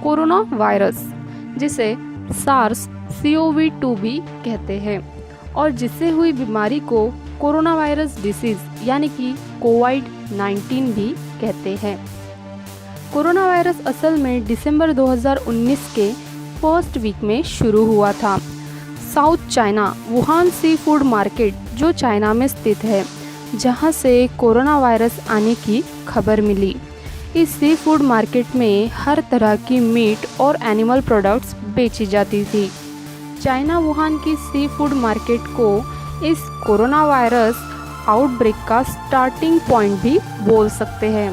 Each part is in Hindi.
कोरोना वायरस, जिसे सार्स CoV-2 भी कहते हैं, और जिससे हुई बीमारी को कोरोना वायरस डिसीज यानी कि कोविड-19 भी कहते हैं। कोरोना वायरस असल में दिसंबर 2019 के फर्स्ट वीक में शुरू हुआ था। South China Wuhan sea food market, जो चाइना में स्थित है, जहां से कोरोना वायरस आने की खबर मिली। इस सी फूड मार्केट में हर तरह की मीट और एनिमल प्रोडक्ट्स बेची जाती थी। चाइना वुहान की सी फूड मार्केट को इस कोरोना वायरस आउटब्रेक का स्टार्टिंग पॉइंट भी बोल सकते हैं।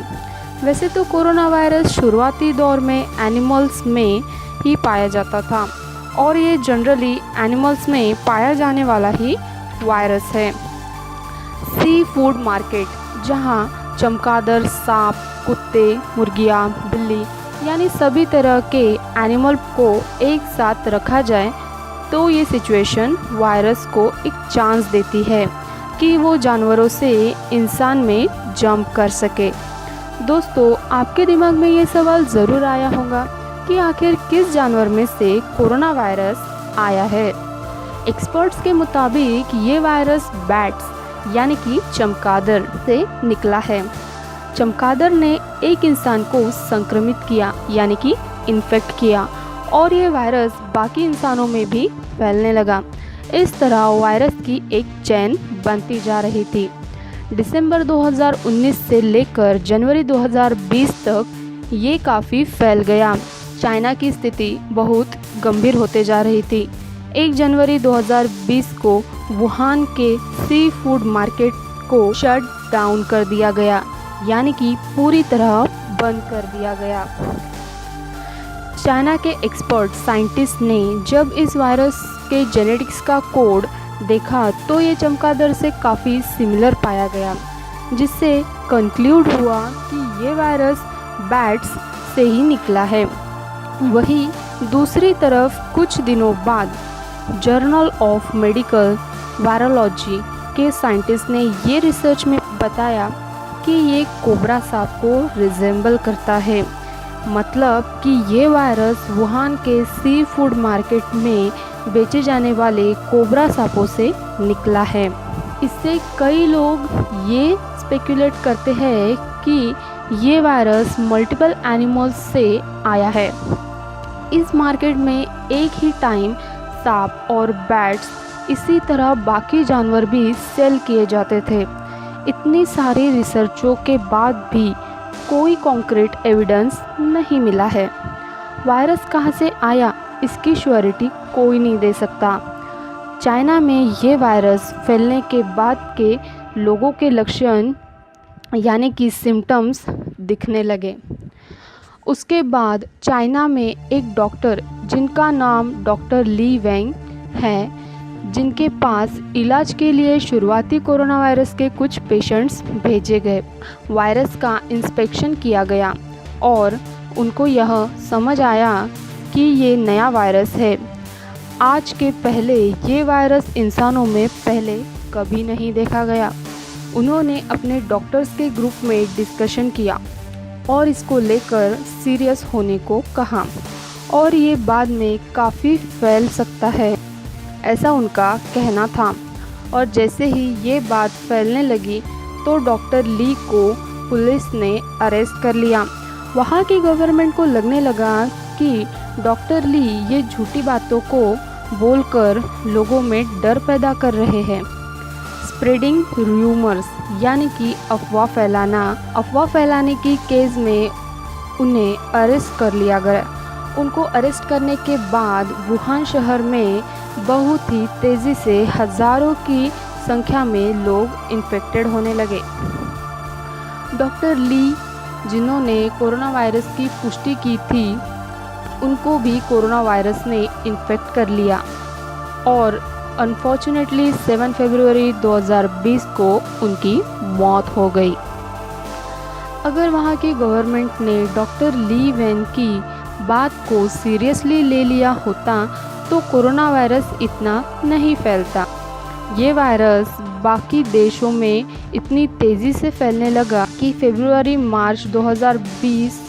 वैसे तो कोरोना वायरस शुरुआती दौर में एनिमल्स में ही पाया जाता था और ये जनरली एनिमल्स में पाया जाने वाला ही वायरस है। सी फूड मार्केट, जहां चमगादड़, सांप, कुत्ते, मुर्गियां, बिल्ली यानी सभी तरह के एनिमल को एक साथ रखा जाए, तो ये सिचुएशन वायरस को एक चांस देती है कि वो जानवरों से इंसान में जंप कर सके। दोस्तों, आपके दिमाग में ये सवाल ज़रूर आया होगा कि आखिर किस जानवर में से कोरोना वायरस आया है। एक्सपर्ट्स के मुताबिक ये वायरस बैट्स यानी कि चमगादड़ से निकला है। चमगादड़ ने एक इंसान को संक्रमित किया यानी कि इन्फेक्ट किया, और ये वायरस बाकी इंसानों में भी फैलने लगा। इस तरह वायरस की एक चेन बनती जा रही थी। दिसंबर 2019 से लेकर जनवरी 2020 तक ये काफ़ी फैल गया। चाइना की स्थिति बहुत गंभीर होते जा रही थी। 1 जनवरी 2020 को वुहान के सी फूड मार्केट को शट डाउन कर दिया गया, यानी कि पूरी तरह बंद कर दिया गया। चाइना के एक्सपर्ट साइंटिस्ट ने जब इस वायरस के जेनेटिक्स का कोड देखा तो ये चमगादड़ से काफ़ी सिमिलर पाया गया, जिससे कंक्लूड हुआ कि ये वायरस बैट्स से ही निकला है। वहीं दूसरी तरफ कुछ दिनों बाद जर्नल ऑफ मेडिकल वायरोलॉजी के साइंटिस्ट ने ये रिसर्च में बताया कि ये कोबरा सांप को रिजेंबल करता है, मतलब कि ये वायरस वुहान के सी फूड मार्केट में बेचे जाने वाले कोबरा सांपों से निकला है। इससे कई लोग ये स्पेकुलेट करते हैं कि ये वायरस मल्टीपल एनिमल्स से आया है। इस मार्केट में एक ही टाइम सांप और बैट्स, इसी तरह बाकी जानवर भी सेल किए जाते थे। इतनी सारी रिसर्चों के बाद भी कोई कॉन्क्रीट एविडेंस नहीं मिला है। वायरस कहाँ से आया, इसकी श्योरिटी कोई नहीं दे सकता। चाइना में ये वायरस फैलने के बाद के लोगों के लक्षण यानी कि सिम्टम्स दिखने लगे। उसके बाद चाइना में एक डॉक्टर, जिनका नाम डॉक्टर ली वेंग है, जिनके पास इलाज के लिए शुरुआती कोरोना वायरस के कुछ पेशेंट्स भेजे गए। वायरस का इंस्पेक्शन किया गया और उनको यह समझ आया कि ये नया वायरस है। आज के पहले ये वायरस इंसानों में पहले कभी नहीं देखा गया। उन्होंने अपने डॉक्टर्स के ग्रुप में डिस्कशन किया और इसको लेकर सीरियस होने को कहा, और ये बाद में काफ़ी फैल सकता है, ऐसा उनका कहना था। और जैसे ही ये बात फैलने लगी तो डॉक्टर ली को पुलिस ने अरेस्ट कर लिया। वहाँ की गवर्नमेंट को लगने लगा कि डॉक्टर ली ये झूठी बातों को बोलकर लोगों में डर पैदा कर रहे हैं। स्प्रेडिंग र्यूमर्स यानी कि अफवाह फैलाना। अफवाह फैलाने की केस में उन्हें अरेस्ट कर लिया गया। उनको अरेस्ट करने के बाद वुहान शहर में बहुत ही तेज़ी से हज़ारों की संख्या में लोग इन्फेक्टेड होने लगे। डॉक्टर ली, जिन्होंने कोरोना वायरस की पुष्टि की थी, उनको भी कोरोना वायरस ने इन्फेक्ट कर लिया और अनफॉर्चुनेटली 7 फरवरी 2020 को उनकी मौत हो गई। अगर वहाँ की गवर्नमेंट ने डॉक्टर ली वेन की बात को सीरियसली ले लिया होता तो कोरोना वायरस इतना नहीं फैलता। ये वायरस बाकी देशों में इतनी तेज़ी से फैलने लगा कि फरवरी मार्च 2020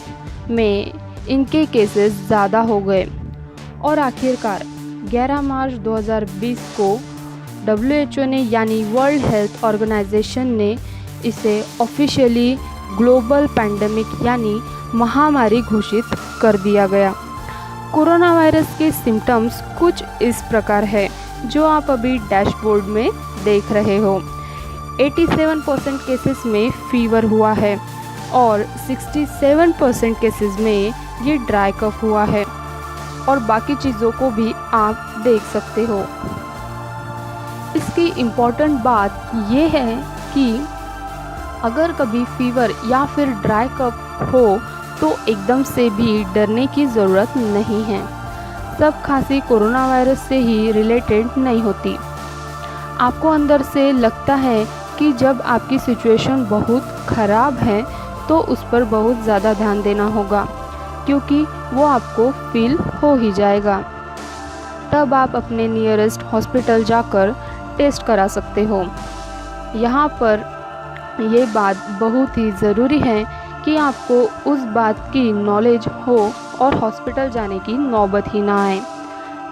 में इनके केसेस ज़्यादा हो गए और आखिरकार 11 मार्च 2020 को WHO ने यानी वर्ल्ड हेल्थ ऑर्गेनाइजेशन ने इसे ऑफिशियली ग्लोबल पैंडेमिक यानी महामारी घोषित कर दिया गया। कोरोना वायरस के सिम्टम्स कुछ इस प्रकार है जो आप अभी डैशबोर्ड में देख रहे हो। 87% केसेस में फीवर हुआ है और 67% केसेस में ये ड्राई कफ हुआ है और बाकी चीज़ों को भी आप देख सकते हो। इसकी इम्पॉर्टेंट बात ये है कि अगर कभी फीवर या फिर ड्राई कफ हो तो एकदम से भी डरने की ज़रूरत नहीं है। सब खांसी कोरोना वायरस से ही रिलेटेड नहीं होती। आपको अंदर से लगता है कि जब आपकी सिचुएशन बहुत ख़राब है तो उस पर बहुत ज़्यादा ध्यान देना होगा, क्योंकि वो आपको फील हो ही जाएगा। तब आप अपने नियरेस्ट हॉस्पिटल जाकर टेस्ट करा सकते हो। यहाँ पर ये बात बहुत ही ज़रूरी है कि आपको उस बात की नॉलेज हो और हॉस्पिटल जाने की नौबत ही ना आए।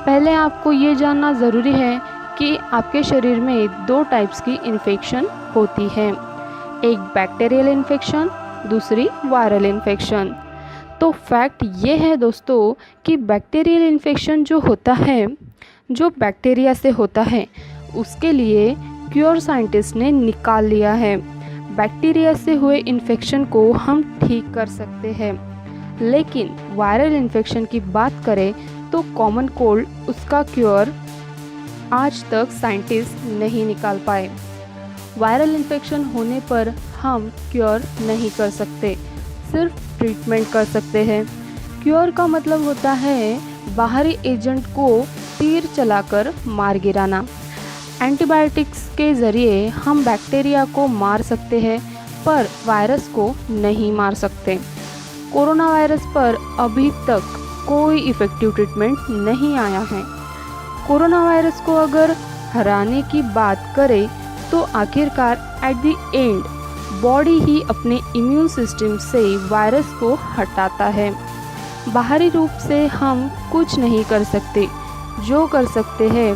पहले आपको ये जानना ज़रूरी है कि आपके शरीर में 2 टाइप्स की इन्फेक्शन होती है, एक बैक्टीरियल इन्फेक्शन, दूसरी वायरल इन्फेक्शन। तो फैक्ट ये है दोस्तों कि बैक्टीरियल इन्फेक्शन जो होता है, जो बैक्टीरिया से होता है, उसके लिए क्योर साइंटिस्ट ने निकाल लिया है। बैक्टीरिया से हुए इन्फेक्शन को हम ठीक कर सकते हैं, लेकिन वायरल इन्फेक्शन की बात करें तो कॉमन कोल्ड, उसका क्योर आज तक साइंटिस्ट नहीं निकाल पाए। वायरल इन्फेक्शन होने पर हम क्योर नहीं कर सकते, सिर्फ ट्रीटमेंट कर सकते हैं। क्योर का मतलब होता है बाहरी एजेंट को तीर चलाकर मार गिराना। एंटीबायोटिक्स के ज़रिए हम बैक्टीरिया को मार सकते हैं पर वायरस को नहीं मार सकते। कोरोना वायरस पर अभी तक कोई इफ़ेक्टिव ट्रीटमेंट नहीं आया है। कोरोना वायरस को अगर हराने की बात करें तो आखिरकार एट द एंड बॉडी ही अपने इम्यून सिस्टम से वायरस को हटाता है। बाहरी रूप से हम कुछ नहीं कर सकते, जो कर सकते हैं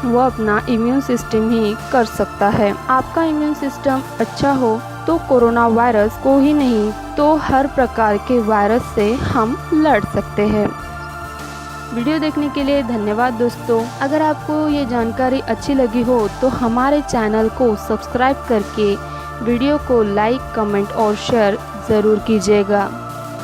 वो अपना इम्यून सिस्टम ही कर सकता है। आपका इम्यून सिस्टम अच्छा हो तो कोरोना वायरस को ही नहीं तो हर प्रकार के वायरस से हम लड़ सकते हैं। वीडियो देखने के लिए धन्यवाद दोस्तों। अगर आपको ये जानकारी अच्छी लगी हो तो हमारे चैनल को सब्सक्राइब करके वीडियो को लाइक, कमेंट और शेयर ज़रूर कीजिएगा।